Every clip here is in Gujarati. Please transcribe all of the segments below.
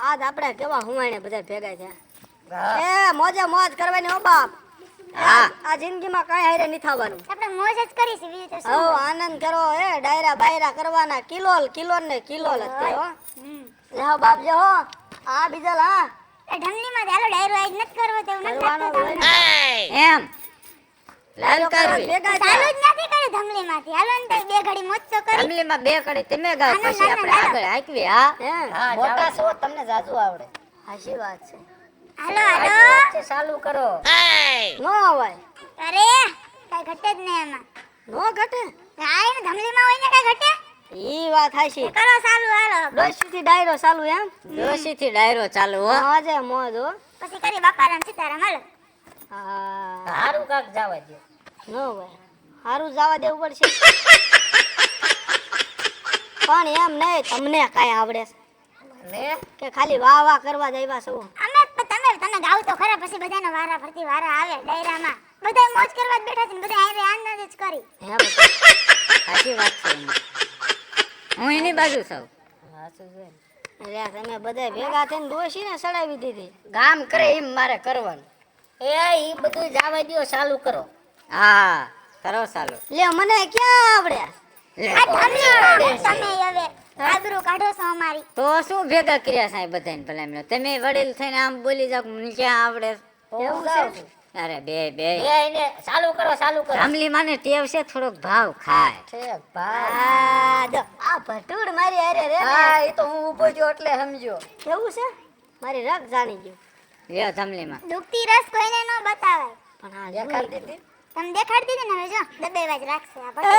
આજ આપણે કેવા હુવાણે બધા ભેગા થયા. એ મોજે મોજ કરવાની હો બાપ. આ જિંદગીમાં કાંઈ હારે નહીં થવાનું. આપણે મોજ જ કરીશું બીજું તો શું. હો આનંદ કરો એ ડાયરા બાયરા કરવાના કિલોલ ને કિલોલ જ તે હો. જાઓ બાપ જાઓ. આ બીજલ હા એ ઢમલીમાં હાલો ડાયરો આજ નથી કરવો તેવું નથી કરવાનો લાગતું હોય તમને. ને. એમ લાલ કરવી ભેગા ચાલુ થયા. જ નથી કર્યું ઢમલીમાંથી. હાલો ને તાર બે ઘડી મોજ તો કરી. ફેમિલીમાં બે કડી તમે ગાવ ના, પછી ના, આપણે ના, આગળ હાંકવી હા હે મોટા છો તમને જાજુ આવડે હાચી વાત છે. હાલો હાલો. પછી ચાલુ કરો નો અવાય અરે કઈ ઘટે જ નહીં એમાં. નો ઘટે. આ એને ઢમલીમાં હોય ને કઈ ઘટે. ઈ વાત હાચી. કરો ચાલુ હાલો. ડોશીથી ડાયરો ચાલુ એમ. જોશીથી ડાયરો ચાલુ હો મોજે મોજ હો. પછી કરી બાપારામ સીતારામ હાલો. હા હારું કાક જવા દો નો ભાઈ હારું જવા દેવું પડશે. પણ એમ નહીં તમને કાંઈ આવડે છે ને કે ખાલી વાહ વાહ કરવા જ આવ્યા છો. અમે તમે ગાવ તો ખરા પછી બધાનો વારા ફરતી વારા આવે ડાયરામાં. બધા મોજ કરવા જ બેઠા છે ને બધા આરે આનંદ જ કરી. હે બધા સાચી વાત છે એની. હું એની બાજુ છું અરે તમે બધા ભેગા થઈને ડોશીને સડાવી દીધી. ગામ કરે એમ મારે કરવાનું એ ઈ બધું જવા દો ચાલુ કરો હા કરો ચાલુ લે મને ક્યાં આવડે. આ ઢમલી તમે હવે આબરૂ કાઢો છો અમારી. તો શું ભેગા કર્યા સાહેબ બધાને ભલા એમને તમે વડીલ થઈને આમ બોલી જાવ મને ક્યાં આવડે એવું છે? અરે બે ચાલુ કરો રામલી માને ટેવ છે થોડોક ભાવ ખાય આ જો આ ભટુડ મારી હારે રે ને. હા એ તો હું ઊભો છું એટલે સમજો કેવું છે મારી રગ જાણી ગયું. લ્યો જમલી માં દુખતી રસ કોઈને ન બતાવાય. પણ આ દેખાડી દીધી તમે દેખાડી દીધી ને હવે જો દબેવાજ રાખશે આ એ ભટુ.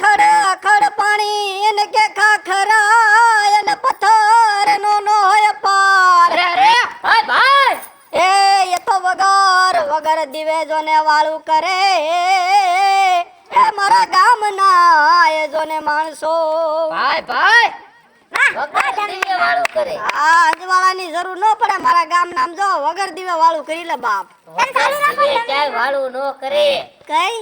ખડ ખડ પાણી એને કે ખાખરા એને પથ્થર નો નો હોય પાર. અરે ભાઈ ભાઈ એ તો વગર દીવે જોને વાળું કરે એ મારા ગામના એ જોને માણસો ભાઈ વગર દીવે વાળું કરે આ અજવાળાની જરૂર ન પડે. મારા ગામ નામ જો વગર દીવે વાળું કરી લે બાપ. વગર દીવે ક્યાંય વાળું ન કરે કઈ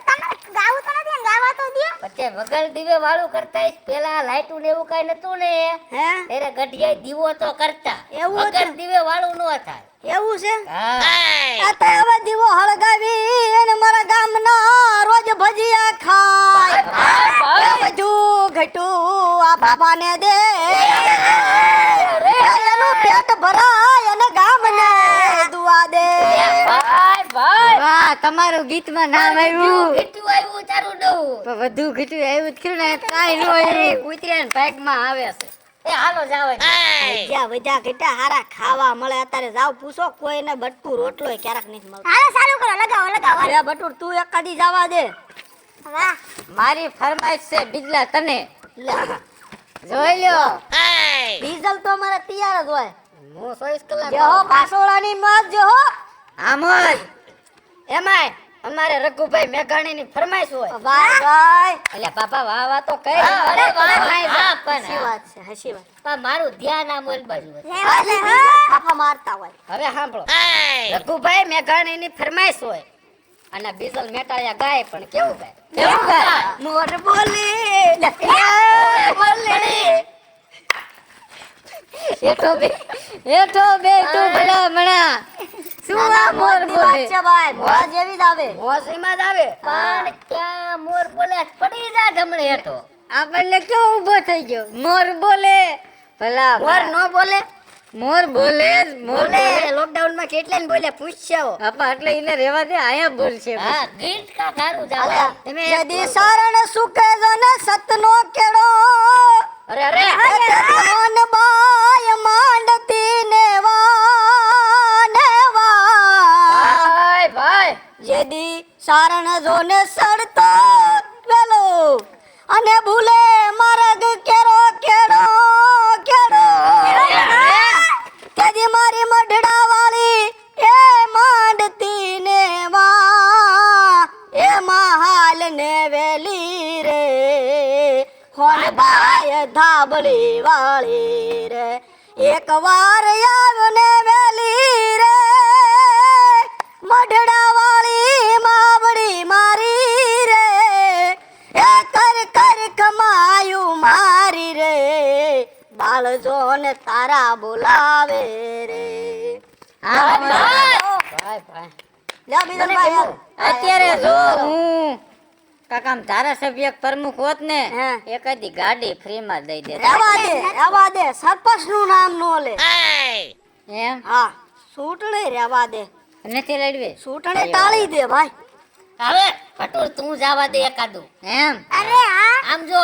તમે ગાવું તો નથી ને ગાવા તો દ્યો. પછી વગર દીવે વાળું કરતા પેલા લાઈટું ને એવું કઈ નતું ને હે ત્યારે ગઢિયા દીવો તો કરતા એવું વગર હતું? દીવે વાળું ન થાય એવું છે. હા આ તો હવે દીવો હળગાવી અને મારા ગામના રોજ ભજીયા ખાય. એ બધું ઘટું આ બાબાને દે એનું પેટ ભરાય અને ગામને દુઆ દે. ભાઈ વાહ તમારું ગીતમાં નામ આવ્યું. કેટલું આવ્યું તારું ડો પણ વધુ ઘીટું આવ્યું જ ખરું ને કાંઈ ન આવ્યું. કૂતરાને ભાગમાં આવે છે એ હાલો જાવ જ્યાં બધા ઘીટા હારા ખાવા મળે અત્યારે જાવ પૂછો કોઈને બટકું રોટલો ક્યારેક નથી મળતો. હાલો ચાલુ કરો લગાવો. અરે બટુર તું એક કદી જવા દે. વાહ મારી ફરમાઈશ છે બિજલા તને લે જોઈ લ્યો ડીઝલ તો અમારે તૈયાર જ હોય. હું 24 કલાક જે હો પાસોડાની માત જે હો. આમ જ એમાંય અમારે રઘુભાઈ મેઘાણીની ફરમાઈશ હોય ભાઈ ભાઈ એટલે પાપા વાહ વાહ તો કઈ અરે વાહ હસી પણ વાત છે હસી વાત. મારું ધ્યાન આમ ઓલ બાજુ હોય. લેવા દે હો. આફા મારતા હોય. હવે સાંભળો રઘુભાઈ મેઘાણીની ફરમાઈશ હોય અને બીજલ મેટાળિયા ગાય પણ કેવું ગાય મોર બોલે એઠો બે તું ભલા મણા શું આ મોર બોલે છે ભાઈ મોર જેવી જ આવે. મોસરીમાં જ આવે પણ ક્યાં મોર બોલે પડી જા ઢમણે હેઠો આપણને કેવો ઊભો થઈ ગયો મોર બોલે ભલા મોર નો બોલે મોર બોલે બોલે લોકડાઉન માં કેટલા ને બોલે પૂછ્યો. આપા એટલે એને રહેવા દે આયા બોલ છે હા ગીત કા ખારું જાવ તમે જદી શરણ સુકે જને સતનો કેડો અરે મન બાય માંડતી નેવા ભાઈ જેદી શરણ જોને સડતો વેલો અને ભૂલે માર્ગ કેરો કેડો તેજી મારી મઢડા વાળી એ માંડતી નેવા એ મહાલ ને વેલી રે હોન બાય ધાબળી વાળી રે એક વાર આવ્યો ને વેલી રે મઢડા વાળી માવડી મારી રે એ કર કમાયું મારી રે બાળજો ને તારા બોલાવે રે. હા ભાઈ ભાઈ લ્યા બીજો ભાઈ હાલ. અત્યારે જો હું કાકામ ધારાસભ્ય પ્રમુખ હોત ને હે. એકાદી ગાડી ફ્રી માં દઈ દે રહેવા દે સરપંચ નું નામ નો લે. એમ હા ચૂંટણી રહેવા દે, નથી લડવી ચૂંટણી ટાળી દે ભાઈ. હવે ભટુર તું જવા દે એકાદું. એમ અરે હા આમ જો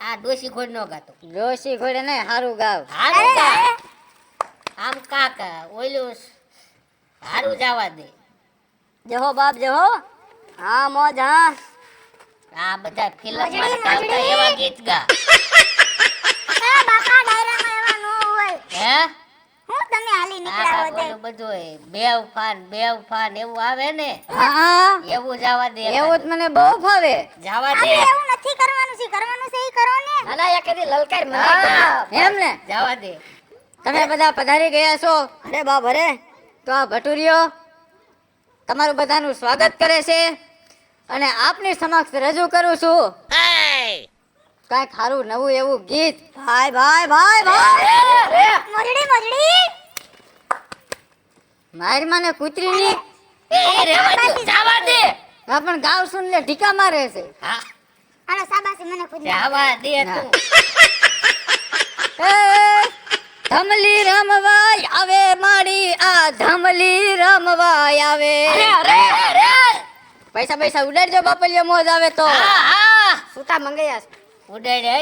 આ ડોશી ખોડ નો ગાતો. જોશી ઘોડે ને હારું ગાવ હારું કા આમ કાકા ઓલું હારું જવા દે. જહો બાપ જહો. હા મોજ હા. આ બધા ફિલ્મ માં ચાલતા એવા ગીત ગા. આ બાપા ડાયરામાં એવા નો હોય. હે હું તમે હાલી આ નીકળ્યા ઓલું હોય બધું બેવ ફાન એવું આવે ને હા એવું જવા દે. એવું જ મને બહુ ફાવે જવા દે. આપણે એવું નથી કરવાનું છે એ કરો ને. નાના એકેદી લલકાર મને હા, એમ ને જવા દે. તમે બધા પધારી ગયા છો અરે બાપ અરે. તો આ ભટુરીઓ તમારું બધાનું સ્વાગત કરે છે અને આપની સમક્ષ રજૂ કરું છું કાંઈક સારું નવું એવું ગીત. ભાઈ ભાઈ ભાઈ ભાઈ. મોજડી મારી માને કૂતરીની એ રેવા દે. જવા દે. આ પણ ગાવ સુન લે ઢીકા મારે છે. હા આનો સાબાસી મને ખુદ જવા દે ના. તું. એ, ધમલી રમવા આવે માડી આ ધમલી રમવા આવે. પૈસા પૈસા ઉડાડજો બાપલિયો મોજ આવે તો. હા હા છૂટા મંગાયા છે. ઉડાડે.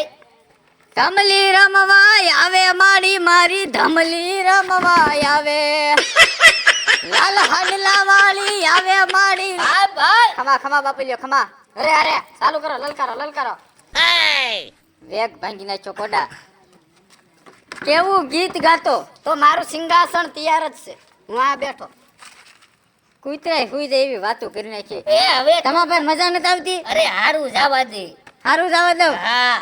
ધમલી રમવા આવે માડી મારી ધમલી રમવા આવે. લાલ હાડલા વાળી આવે માડી. હા ભાઈ. ખમા ખમા બાપલિયો ખમા. અરે અરે ચાલુ કરો લલકારો લલકારો. વેગ ભાંગી નાખ્યો કોડા. કેવું ગીત ગાતો. તો મારું સિંહાસન તૈયાર જ છે, હું આ બેઠો. કૂતરાય હુઈ જાય એવી વાતો કરી નાખી. એ હવે તમારા પર મજા નથી આવતી. અરે હારું જવા દે. હારું જવા દઉં. હા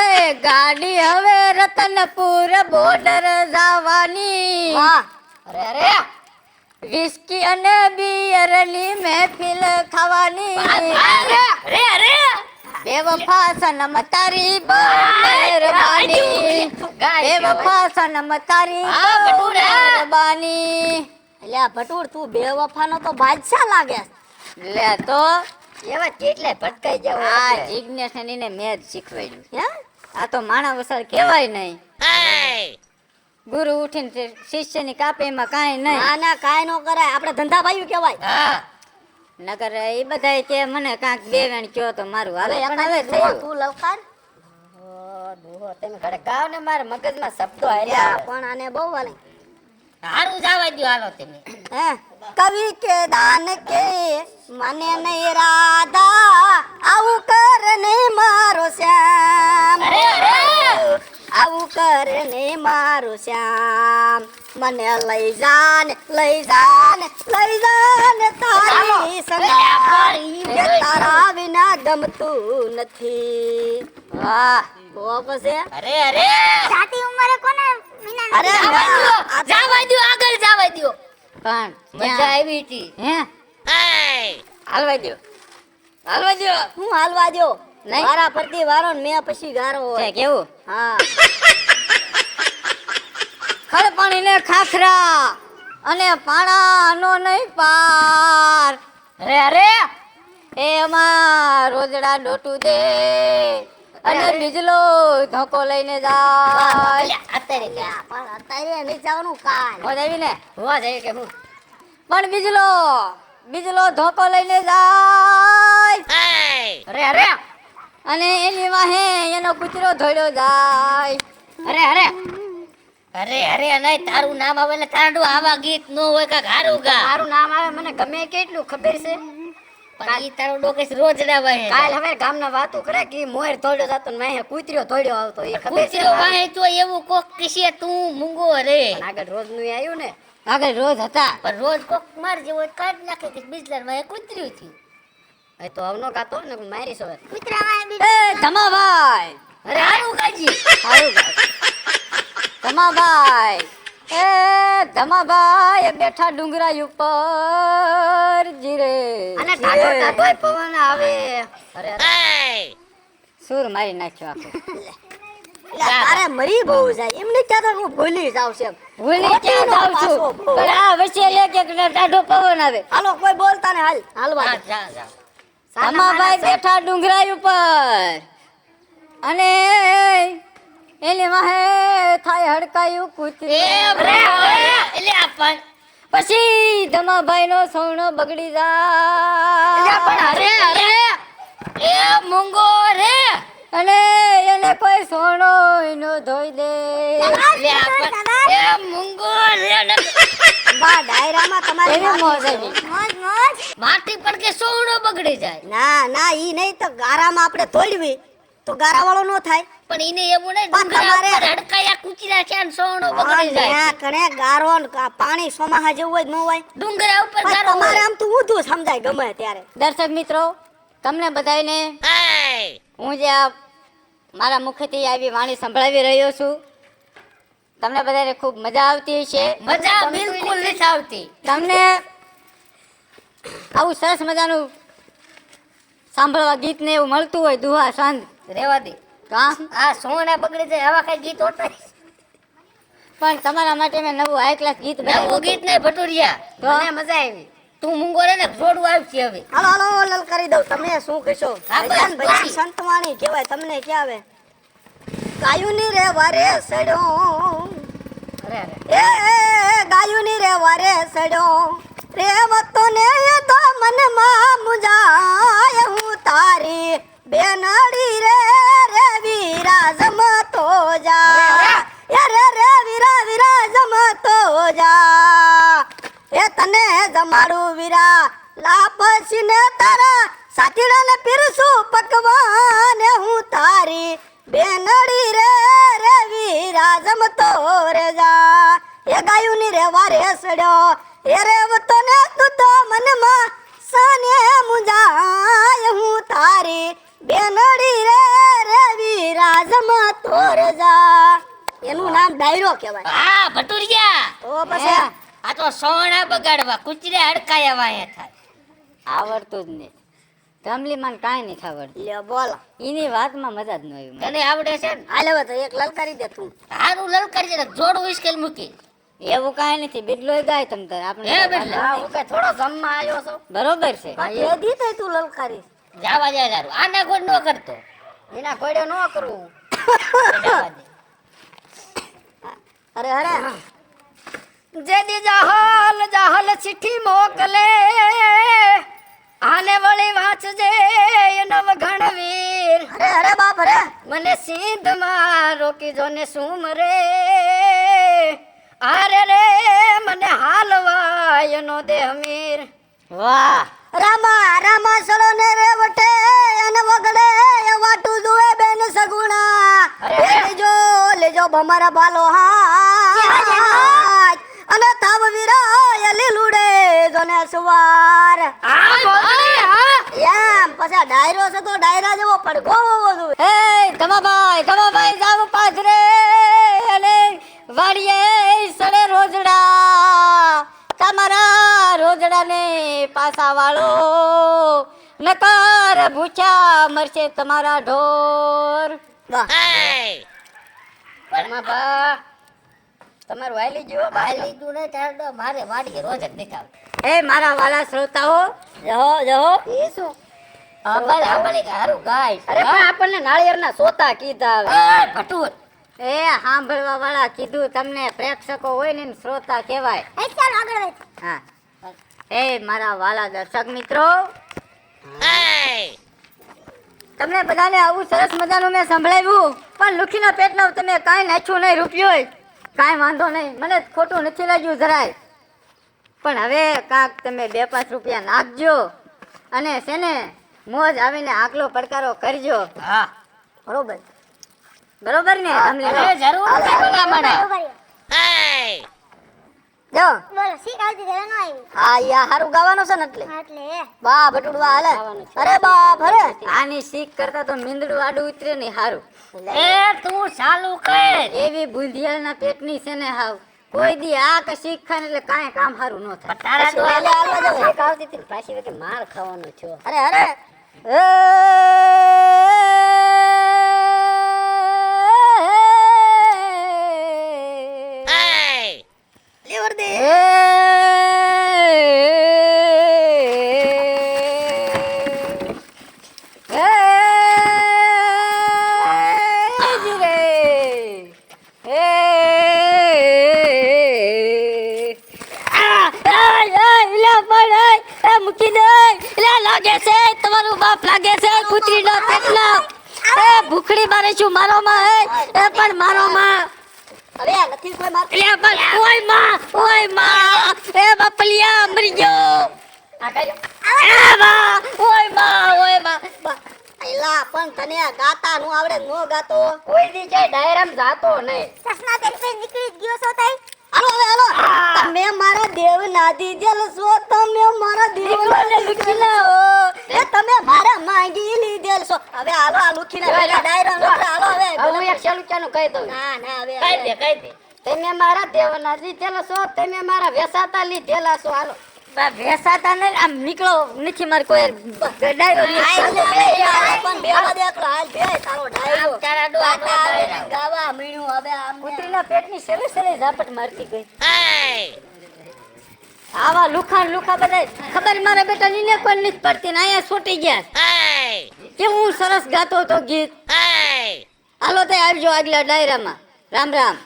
એ ગાડી હવે રતનપુર બોર્ડર જવાની. વાહ. અરે અરે વિસ્કી અને બિયર ની મહેફિલ ખાવાની. અરે અરે બેવફા સનમ તારી બહુ મહેરબાની. બેવફા સનમ તારી હા, બહુ ભટુરા. મહેરબાની. એટલે આ ભટુર તું બેવફાનો તો બાદશાહ લાગે. લે તો એવા કેટલાય ભટકાઈ જાવ. આ જિજ્ઞેસ ને એને મેં જ શીખવાડ્યું. હે આ તો માણા વસાળ કહેવાય નહીં. ગુરુ ઉઠીને શિષ્યની કાપીમાં કાંઈ નહીં. ના ના કાંઈ નો કરાય, આપણે ધંધા ભાઈઓ કહેવાય. હા નકર એ બધાય કે મને કાંક બે વેણ કયો તો મારું હાલે. હવે પણ હવે એકાદી થયું. તું લવકાર. દોહો તમે ઘરે ગાવ ને મારા મગજમાં શબ્દો યા, હાલ્યા. પણ આને બહુ વાલી. હારું જવા દો હાલો તમે. હે કવિ કે દાન કે મને નહીં રાધા, આવું કર ને મારો શ્યામ. અરે અરે આવું કર ને મારો શ્યામ. મને લઈ જાને લઈ જાને લઈ જાને તારી સંગાઈ. કે તારા વિના ગમતું નથી. વાહ તો પછી અરે અરે જાતી ઉંમરે કોને વિના અરે જવા દો આગળ જવા દો. પણ મજા ત્યાં- આવી હતી. હે હાલવા દ્યો હાલવા દ્યો. હું હાલવા દો નહીં. વારા ફરતી વારો ને મેં પછી ગારો છે હોય. કેવું હા ખડ પાણી ને ખાખરા અને પાણાનો નહીં પાર. અરે અરે એમાં રોજડા ડોટું દે અને બીજલો ધોકો લઈને જાય. અત્યારે લ્યા, પણ અત્યારે નહીં જવાનું કાલ. મોજ આવી ને. હોવા જાય કે હું પણ બીજલો ધોકો લઈને જાય અરે અરે અને એની વાહે એનો કૂતરો ધોડ્યો જાય. અરે અરે અરે અરે નહીં તારું નામ આવે એટલે તાંડું આવા ગીત નો હોય કાક હારું ગા. મારું નામ આવે મને ગમે કેટલું ખબર છે. પણ ઈ તારો ડોકેશ રોજ ના વાહે. કાલ હવે ગામના વાતો કરે કે ઈ મોર તોડ્યો જાતો ને મેં કૂતર્યો તોડ્યો આવતો એ ખબર છે. કૂતરો વાહે તો એવું કોક કિસે તું મૂંગો રે. પણ આગળ રોજ નું આવ્યું ને. આગળ રોજ હતા. પણ રોજ કોક માર જેવો કાઢ નાખે કે બિજલર વાહે કૂતર્યું થયું. એ તો આવનો ગાતો ને મારીશ હવે. કૂતરામાં બી એ ધમાભાઈ અરે હારું ગાજી. સારું ભાઈ. ધમાભાઈ એ ધમાભાઈ બેઠા ડુંગરા ઉપર જીરે અને ટાઢો ટાઢોય પવન આવે. અરે અરે. સૂર મારી નાખ્યો આખો. એટલે તારે મરી બહુ જાય એમને ક્યાં તો હું ભૂલી જાવ છે ભૂલી ક્યાં જાઉં છું પણ આ વચ્ચે લે કે ટાઢો પવન આવે. હાલો કોઈ બોલતા ને હાલવા હા, દે. જા જા અમાભાઈ બેઠા ડુંગરાઈ ઉપર અને એની વાહે થાય હડકાયું કૂતરી. એમ રે હવે એટલે આ પણ પછી ધમાભાઈ નો સોનો બગડી જાય પણ અરે અરે એ મૂંગો રે અને એને કોઈ સોનો નો ધોઈ દે. એટલે આ પણ એ મૂંગો રે ને બા ડાયરામાં તમારી એવી મોજ આવી. મોજ મોજ માટી પણ કે સોનો બગડી જાય ના ના ઈ નહીં તો ગારામાં આપણે તોડવી તો ગારાવાળો નો થાય. પણ એને એવું નહીં પણ ડુંગરા તમારે- ઉપર હડકાયા કૂતરા છે ને સોનો બગડી જાય ત્યાં કણે ગારો ને પાણી સોમાહા જેવું હોય ન હોય ડુંગરા ઉપર પણ ગારો તમારે હોય. આમ તો ઊંધું સમજાય ગમે ત્યારે. દર્શક મિત્રો તમને બધાને હું જે આ મારા મુખેથી આવી વાણી સંભળાવી રહ્યો છું તમને બધાને ખૂબ મજા આવતી હશે. મજા બિલકુલ નથી આવતી. તમને આવું સરસ મજાનું સાંભળવા ગીત ને એવું મળતું હોય દુહા સાંજ રેવા દે હા આ સોના બગડી જાય આવા કઈ ગીત હોતા પણ તમારા માટે મેં નવું હાઈ ક્લાસ ગીત નવું બનાવ્યું. ગીત નહીં ભટુરિયા તો? મને મજા આવી તું મૂંગો રે ને જોડું આવશે હવે હાલો હાલો લલકારી દઉં તમે શું કહેશો? હા, બસ, ભજન ભજન બસ. સંતવાણી કહેવાય તમને ક્યાં આવે? ગાયુની રે વારે સડ્યો અરે અરે એ ગાયુની રે વારે સડ્યો પ્રેમ તો ને તો મનમાં મુંજાય હું તારી બેનડી રે રે વિરાજમતો જા એ રે વીરા વિરાજમતો જા એ તને જમાડું વીરા લાપસી ને તારા સાથીડા ને પીરસું પકવાન હું તારી બેનડી રે રે વિરાજમતો રે જા એ ગાયુની રે વારે સડ્યો એ રેવતો ને તું તો મનમાં સાને મુંજાય હું તારી બેનડી રે રે વિરાજમતો રે જા એનું નામ ડાયરો કહેવાય. હા ભટુરિયા તો પછી આ તો સોના બગાડવા કૂતરે હડકાયા વાયા થાય આવડતું જ નહીં ધમલીમાં કાંઈ નહીં આવડતું. લે બોલ એની વાતમાં મજા જ ન આવી મને. તને આવડે છે ને હાલે હવે તો એક લલકારી દે તું. સારું લલકારી છે જોડું ઉશ્કેલ મૂકી એવું કાંઈ નથી બિડલોય ગાય તમ તાર હે આપણે બેટા હા હું કઈ થોડો જમવા આવ્યો છું બરોબર છે એ દીધે તું લલકારી જાવા જાય તારું આના કોઈ ન કરતો એના કોડે ન કરવું. જાવા દે. અરે અરે જેદી જહાલ જહાલ ચિઠ્ઠી મોકલે આને વળી વાંચજે નવ ઘણવીર. અરે અરે બાપ રે મને સિંધમાં રોકી જો ને સુમરે આરે રે મને હાલવાય નો દે હમીર. વાહ રામા રામા સળો ને રે વટે અને વગડે વાટું જુએ બેન સગુણા લેજો ભમરા બાલો હાથ અને તાવ વિરાય લીલુડે જોને સવાર એમ પછી ડાયરો છે તો ડાયરા જેવો પડઘો હોવો જોઈએ. એ ધમાભાઈ જાવ પાછરે અને વાડીએ સડે રોજડા તમારા રોજડાને પાસા વાળો નકાર ભૂખ્યા મરશે તમારા ઢોર. વાહ પણ બા તમારું વાયલી જો ભાઈ લીધું ને ત્યારે મારે વાડીએ રોજ જ દેખાવ એ મારા વાલા શ્રોતાઓ જહો એ શું સાંભળી કે હારું ગાય અરે પણ આપણને નાળિયેરના સોતા કીધા હવે. ભટુર એ સાંભળવા વાળા કીધું તમને પ્રેક્ષકો હોય ને એને શ્રોતા કહેવાય. એ ચાલો આગળ વધ હા એ મારા વાલા દર્શક મિત્રો તમને બધાને આવું સરસ મજાનું મેં સંભળાવ્યું પણ લુખીના પેટનો તમે કાંઈ નાખ્યું નહીં રૂપિયો કાંઈ વાંધો નહીં મને ખોટું નથી લાગ્યું જરાય પણ હવે કાંક તમે 2-5 રૂપિયા નાખજો અને છે ને મોજ આવીને આગલો પડકારો કરજો. હા બરોબર બરોબર ને તમને અરે જરૂર છે ભલામણ. જો બોલો સીટ આવતી ત્યારે ન આવી હા યા હારું ગાવાનો છે ને એટલે એટલે બા બટુડવા હાલે અરે બાપ અરે આની શીખ કરતા તો મીંદડું આડું ઉતરે ને હારું. એ તું ચાલુ કર એવી બુંધિયાળના પેટની છે ને હાવ કોઈ દી આ કે શીખ ખાય ને એટલે કાંઈ કામ હારું ન થાય. તારા પછી હાલે હાલવા જવું. શીખ આવતી હતી ને પાછી વખતે માર ખાવાનો છો. અરે અરે એ પુત્રીનો પેટનો એ ભૂખડી મારે છું મારો માં એ પણ મારો માં હવે આ નથી કોઈ માર એ પણ ઓય માં એ બાપલિયા મરી ગયો આ કઈ એ માં ઓય માં એલા પણ તને આ ગાતા નું આવડે નો ગાતો કોઈ દી જાય ડાયરામ જાતો નહીં ચશ્મા પહેરી નીકળી જ ગયો છો તઈ હાલો હવે હાલો તમે મારા દેવ ના દીધેલ છો તમે મારા દેવ દીકરોને લુખી લાવો એ તમે મારા માંગી લીધેલ છો હવે હાલો આ લુખીના પેલા ડાયરો નોકરા હાલો હવે હું એક ચાલુક્યાનું કહી દઉં ના ના હવે કઈ દે તમે મારા દેવના લીધેલા છો તમે મારા વેસાતા લીધેલા છો હાલો વેસાતા ને આમ નીકળો નથી મારે કોઈ ડાયરો પણ બેવા દે તો હાલ બે તારો ડાયરો તારા ડો ગાતા આવે ને ગાવા મીણું હવે આમ પુત્રીના પેટની સેલે સેલે ઝાપટ મારતી ગઈ હાય આવા લુખા બધા ખબર મારા બેટા નીને કોઈ નથી પડતી ને અહીંયા છૂટી ગયા હાય કેવું સરસ ગાતો હતો ગીત હાય હાલો તે આવજો આગલા ડાયરામાં રામ રામ